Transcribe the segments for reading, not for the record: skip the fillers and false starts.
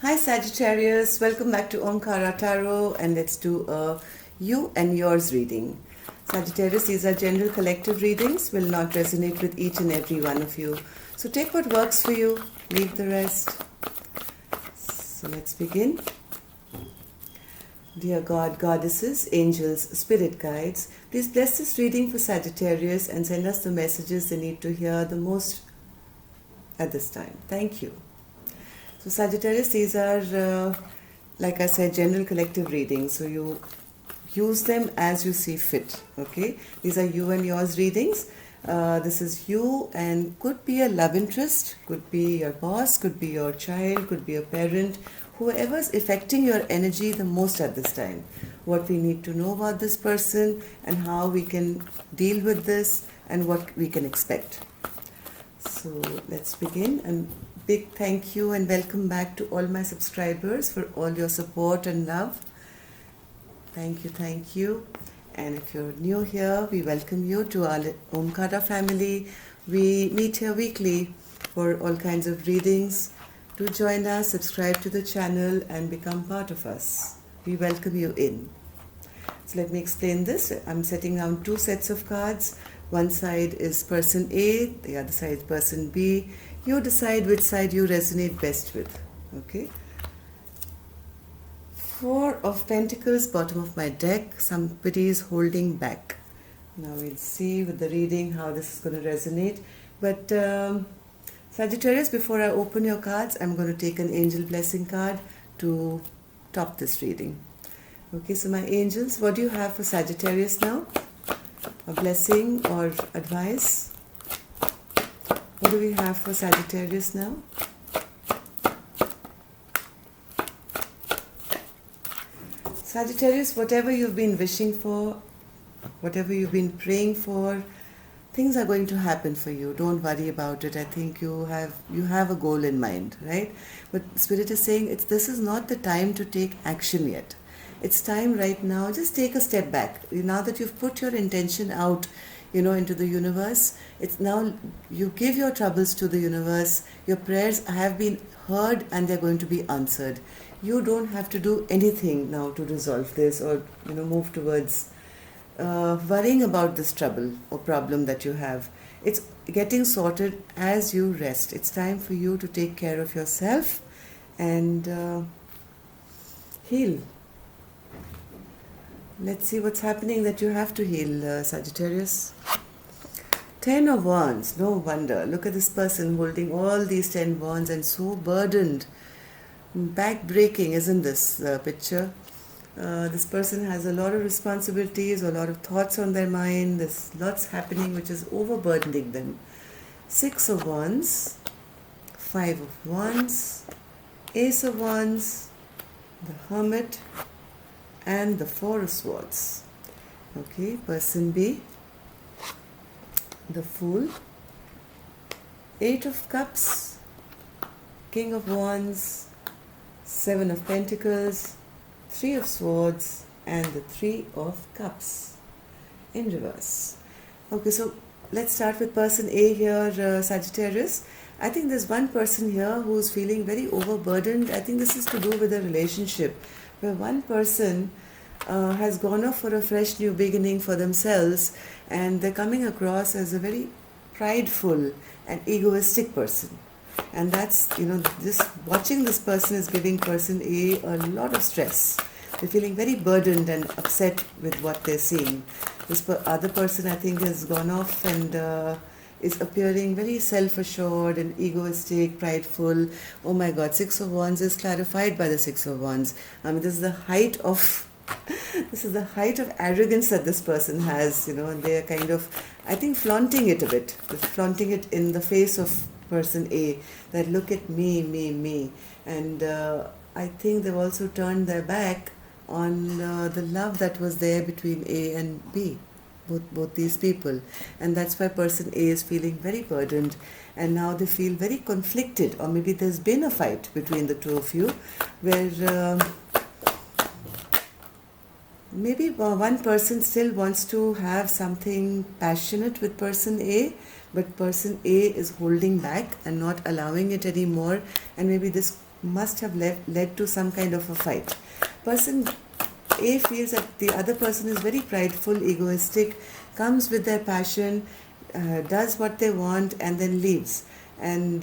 Hi Sagittarius, welcome back to Omkara Tarot, and let's do a you and yours reading. Sagittarius, these are general collective readings, will not resonate with each and every one of you. So take what works for you, leave the rest. So let's begin. Dear God, Goddesses, Angels, Spirit Guides, please bless this reading for Sagittarius and send us the messages they need to hear the most at this time. Thank you. So Sagittarius, these are, like I said, general collective readings. So you use them as you see fit, okay? These are you and yours readings. This is you and could be a love interest, could be your boss, could be your child, could be a parent, whoever's affecting your energy the most at this time. What we need to know about this person and how we can deal with this and what we can expect. So let's begin. And big thank you and welcome back to all my subscribers for all your support and love. Thank you, thank you. And if you're new here, we welcome you to our Omkara family. We meet here weekly for all kinds of readings. Do join us, subscribe to the channel and become part of us. We welcome you in. So let me explain this. I'm setting down two sets of cards. One side is person A, the other side is person B. You decide which side you resonate best with. Okay? Four of Pentacles, bottom of my deck. Somebody is holding back. Now we'll see with the reading how this is going to resonate. But Sagittarius, before I open your cards, I'm going to take an angel blessing card to top this reading. Okay, so my angels, what do you have for Sagittarius now? A blessing or advice? What do we have for Sagittarius now? Sagittarius, whatever you've been wishing for, whatever you've been praying for, things are going to happen for you. Don't worry about it. I think you have a goal in mind, right? But Spirit is saying this is not the time to take action yet. It's time right now. Just take a step back. Now that you've put your intention out, into the universe, it's now you give your troubles to the universe. Your prayers have been heard and they're going to be answered. You don't have to do anything now to resolve this or move towards worrying about this trouble or problem that you have. It's getting sorted as you rest. It's time for you to take care of yourself and heal. Let's see what's happening that you have to heal, Sagittarius. 10 of Wands, no wonder. Look at this person holding all these 10 wands and so burdened. Back-breaking, isn't this picture? This person has a lot of responsibilities, a lot of thoughts on their mind. There's lots happening which is overburdening them. 6 of Wands, 5 of Wands, Ace of Wands, the Hermit, and the Four of Swords. Okay, person B, the Fool, 8 of Cups, King of Wands, 7 of Pentacles, 3 of Swords, and the 3 of Cups in reverse. Okay, so let's start with person A here, Sagittarius. I think there's one person here who's feeling very overburdened. I think this is to do with a relationship where one person has gone off for a fresh new beginning for themselves and they're coming across as a very prideful and egoistic person. And that's, watching this person is giving person A a lot of stress. They're feeling very burdened and upset with what they're seeing. This other person, I think, has gone off and is appearing very self-assured and egoistic, prideful. Oh my God, 6 of Wands is clarified by the 6 of Wands. I mean, this is the height of arrogance that this person has, and they're kind of, I think, flaunting it a bit. They're flaunting it in the face of person A, that look at me. And I think they've also turned their back on the love that was there between A and B. Both these people, and that's why person A is feeling very burdened and now they feel very conflicted, or maybe there's been a fight between the two of you where maybe one person still wants to have something passionate with person A, but person A is holding back and not allowing it anymore, and maybe this must have led to some kind of a fight. Person A feels that the other person is very prideful, egoistic, comes with their passion, does what they want, and then leaves. And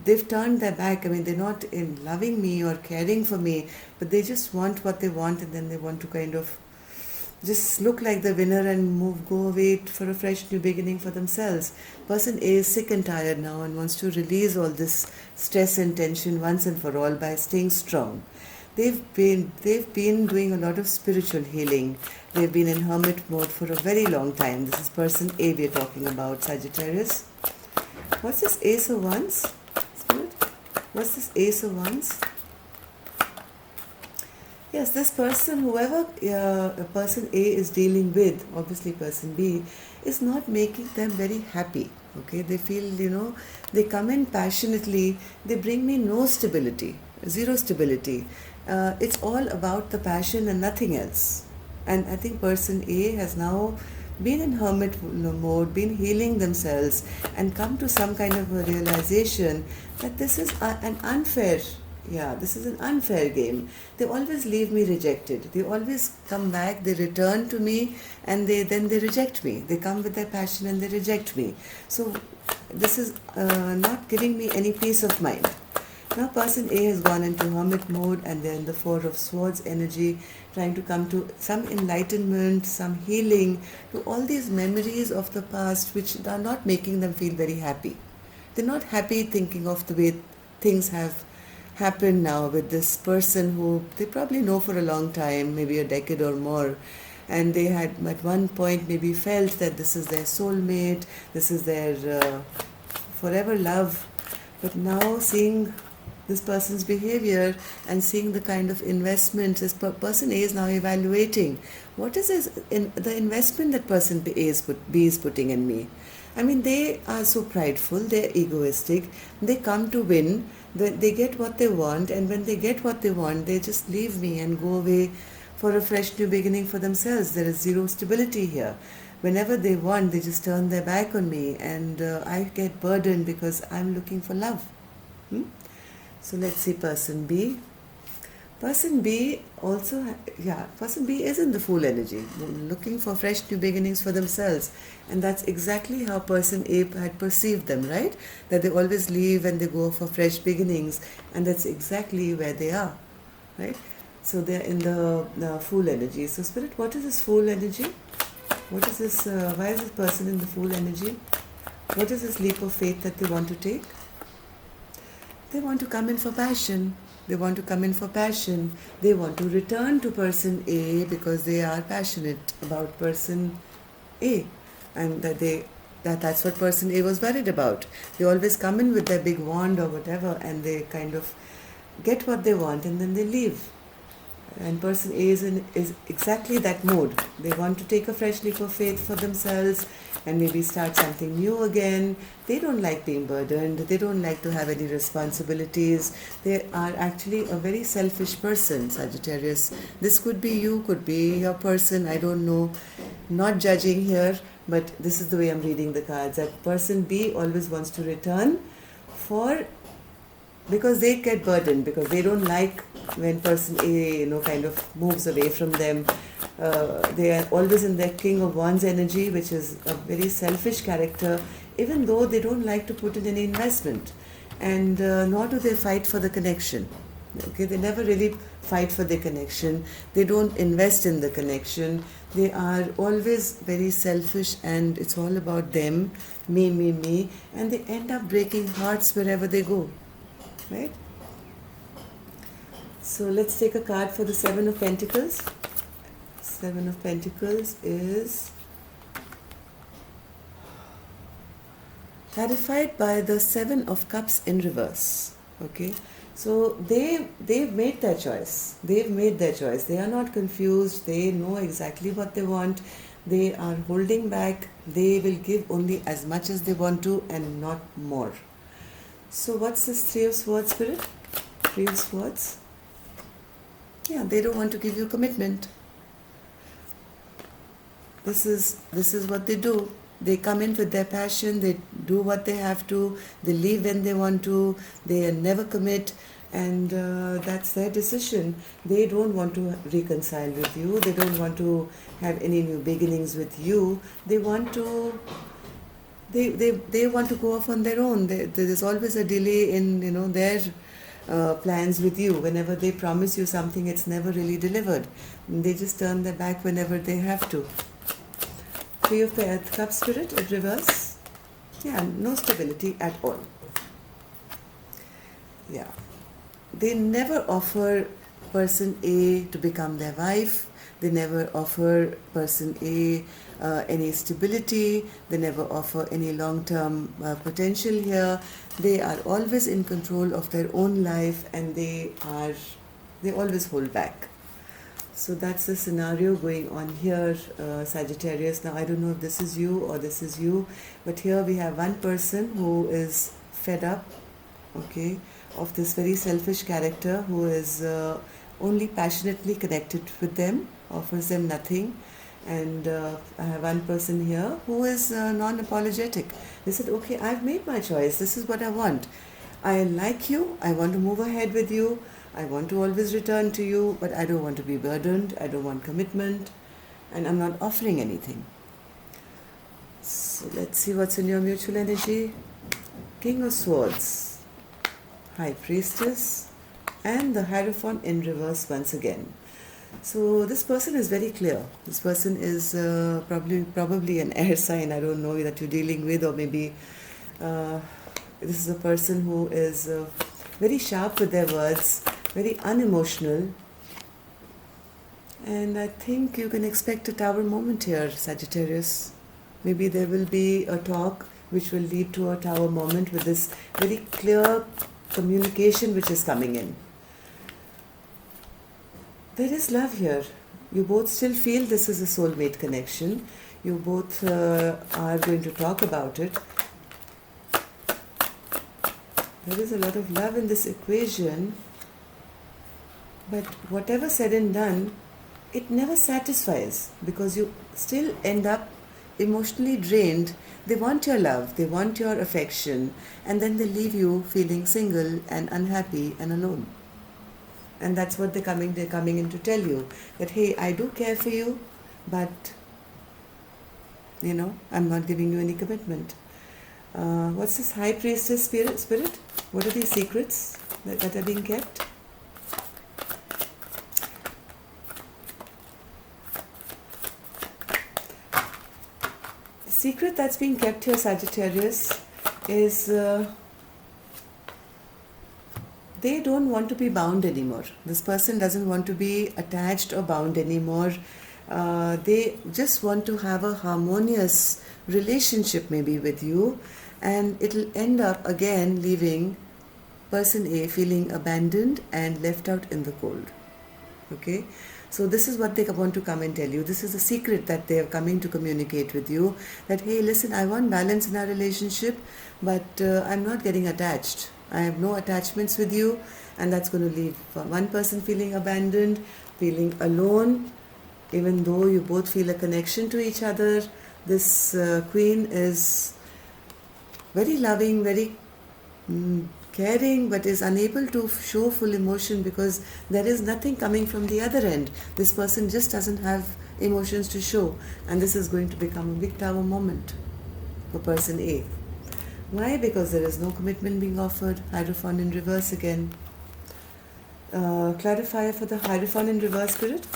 they've turned their back. I mean, they're not in loving me or caring for me, but they just want what they want, and then they want to kind of just look like the winner and go away for a fresh new beginning for themselves. Person A is sick and tired now and wants to release all this stress and tension once and for all by staying strong. They've been doing a lot of spiritual healing. They've been in hermit mode for a very long time. This is person A we're talking about, Sagittarius. What's this Ace of Wands? Spirit? What's this Ace of Wands? Yes, this person, whoever person A is dealing with, obviously person B, is not making them very happy. Okay, they feel, they come in passionately, they bring me no stability, zero stability. It's all about the passion and nothing else. And I think person A has now been in hermit mode, been healing themselves, and come to some kind of a realization that this is an unfair. Yeah, this is an unfair game. They always leave me rejected. They always come back, they return to me, and then they reject me. They come with their passion and they reject me. So this is not giving me any peace of mind. Now person A has gone into hermit mode, and they're in the Four of Swords energy, trying to come to some enlightenment, some healing, to all these memories of the past which are not making them feel very happy. They're not happy thinking of the way things have happened now with this person who they probably know for a long time, maybe a decade or more, and they had at one point maybe felt that this is their soulmate, this is their forever love. But now seeing this person's behavior and seeing the kind of investment this person A is now evaluating, what is the investment that person B is putting in me? I mean, they are so prideful, they're egoistic, they come to win, they get what they want, and when they get what they want, they just leave me and go away for a fresh new beginning for themselves. There is zero stability here. Whenever they want, they just turn their back on me, and I get burdened because I'm looking for love. So let's see person B. Person B also, person B is in the Fool energy, looking for fresh new beginnings for themselves. And that's exactly how person A had perceived them, right? That they always leave and they go for fresh beginnings. And that's exactly where they are, right? So they're in the Fool energy. So Spirit, what is this Fool energy? What is this, why is this person in the Fool energy? What is this leap of faith that they want to take? They want to come in for passion. They want to come in for passion. They want to return to person A because they are passionate about person A. And that's what person A was worried about. They always come in with their big wand or whatever, and they kind of get what they want and then they leave. And person A is exactly that mode. They want to take a fresh leap of faith for themselves and maybe start something new again. They don't like being burdened. They don't like to have any responsibilities. They are actually a very selfish person, Sagittarius. This could be you, could be your person, I don't know. Not judging here, but this is the way I'm reading the cards. That person B always wants to return because they get burdened, because they don't like when person A, kind of moves away from them. They are always in their King of Wands energy, which is a very selfish character, even though they don't like to put in any investment. And nor do they fight for the connection. Okay, they never really fight for the connection. They don't invest in the connection. They are always very selfish, and it's all about them, me, and they end up breaking hearts wherever they go. Right? So let's take a card for the Seven of Pentacles. Seven of Pentacles is clarified by the Seven of Cups in reverse. Okay, so they've made their choice. They've made their choice. They are not confused. They know exactly what they want. They are holding back. They will give only as much as they want to and not more. So what's this Three of Swords, Spirit? Three of Swords. Yeah, they don't want to give you commitment. This is what they do. They come in with their passion, they do what they have to, they leave when they want to, they never commit, and that's their decision. They don't want to reconcile with you. They don't want to have any new beginnings with you. They want to they want to go off on their own. There's always a delay in their plans with you. Whenever they promise you something, it's never really delivered. They just turn their back whenever they have to. Three of the Earth Cup Spirit in reverse. Yeah, no stability at all. Yeah. They never offer person A to become their wife. They never offer person A any stability. They never offer any long-term potential here. They are always in control of their own life, and they always hold back. So that's the scenario going on here, Sagittarius. Now I don't know if this is you or this is you, but here we have one person who is fed up, okay, of this very selfish character who is only passionately connected with them, offers them nothing. And I have one person here who is non-apologetic. They said, okay, I've made my choice. This is what I want. I like you. I want to move ahead with you. I want to always return to you, but I don't want to be burdened. I don't want commitment. And I'm not offering anything. So let's see what's in your mutual energy. King of Swords, High Priestess, and the Hierophant in reverse once again. So this person is very clear. This person is probably an air sign. I don't know that you're dealing with, or maybe this is a person who is very sharp with their words, very unemotional. And I think you can expect a tower moment here, Sagittarius. Maybe there will be a talk which will lead to a tower moment with this very clear communication which is coming in. There is love here. You both still feel this is a soulmate connection. You both are going to talk about it. There is a lot of love in this equation, but whatever said and done, it never satisfies, because you still end up emotionally drained. They want your love, they want your affection, and then they leave you feeling single and unhappy and alone. And that's what they're coming in to tell you, that hey, I do care for you, but I'm not giving you any commitment. What's this High Priestess spirit? What are these secrets that are being kept? The secret that's being kept here, Sagittarius, is they don't want to be bound anymore. This person doesn't want to be attached or bound anymore. They just want to have a harmonious relationship maybe with you, and it'll end up again leaving person A feeling abandoned and left out in the cold. Okay? So this is what they want to come and tell you. This is a secret that they are coming to communicate with you, that hey, listen, I want balance in our relationship, but I'm not getting attached. I have no attachments with you, and that's going to leave one person feeling abandoned, feeling alone, even though you both feel a connection to each other. This queen is very loving, very caring, but is unable to show full emotion because there is nothing coming from the other end. This person just doesn't have emotions to show, and this is going to become a big tower moment for person A. Why? Because there is no commitment being offered. Hierophant in reverse again. Clarifier for the Hierophant in reverse, spirit.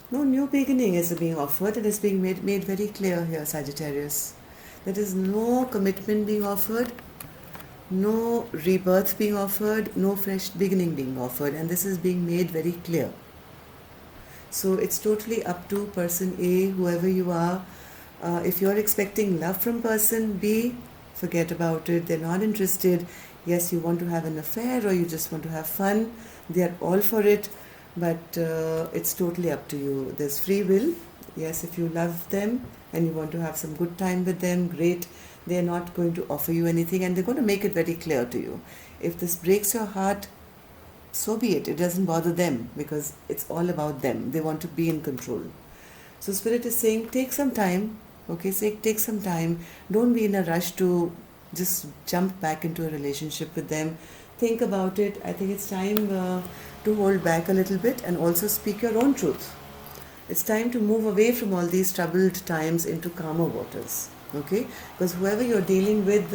No new beginning is being offered, and is being made very clear here, Sagittarius. There is no commitment being offered, no rebirth being offered, no fresh beginning being offered, and this is being made very clear. So it's totally up to person A, whoever you are. If you're expecting love from person B, forget about it. They're not interested. Yes, you want to have an affair or you just want to have fun. They're all for it, but it's totally up to you. There's free will. Yes, if you love them and you want to have some good time with them, great. They're not going to offer you anything, and they're going to make it very clear to you. If this breaks your heart, so be it. It doesn't bother them because it's all about them. They want to be in control. So Spirit is saying, take some time. Okay, take some time. Don't be in a rush to just jump back into a relationship with them. Think about it. I think it's time to hold back a little bit and also speak your own truth. It's time to move away from all these troubled times into calmer waters. Okay, because whoever you're dealing with,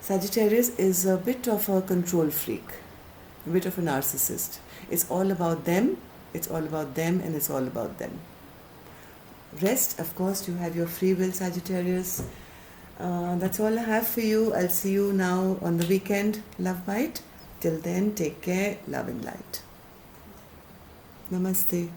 Sagittarius, is a bit of a control freak, a bit of a narcissist. It's all about them. It's all about them, and it's all about them. Rest, of course, you have your free will, Sagittarius. That's all I have for you. I'll see you now on the weekend, Love Bite. Till then, take care, love and light. Namaste.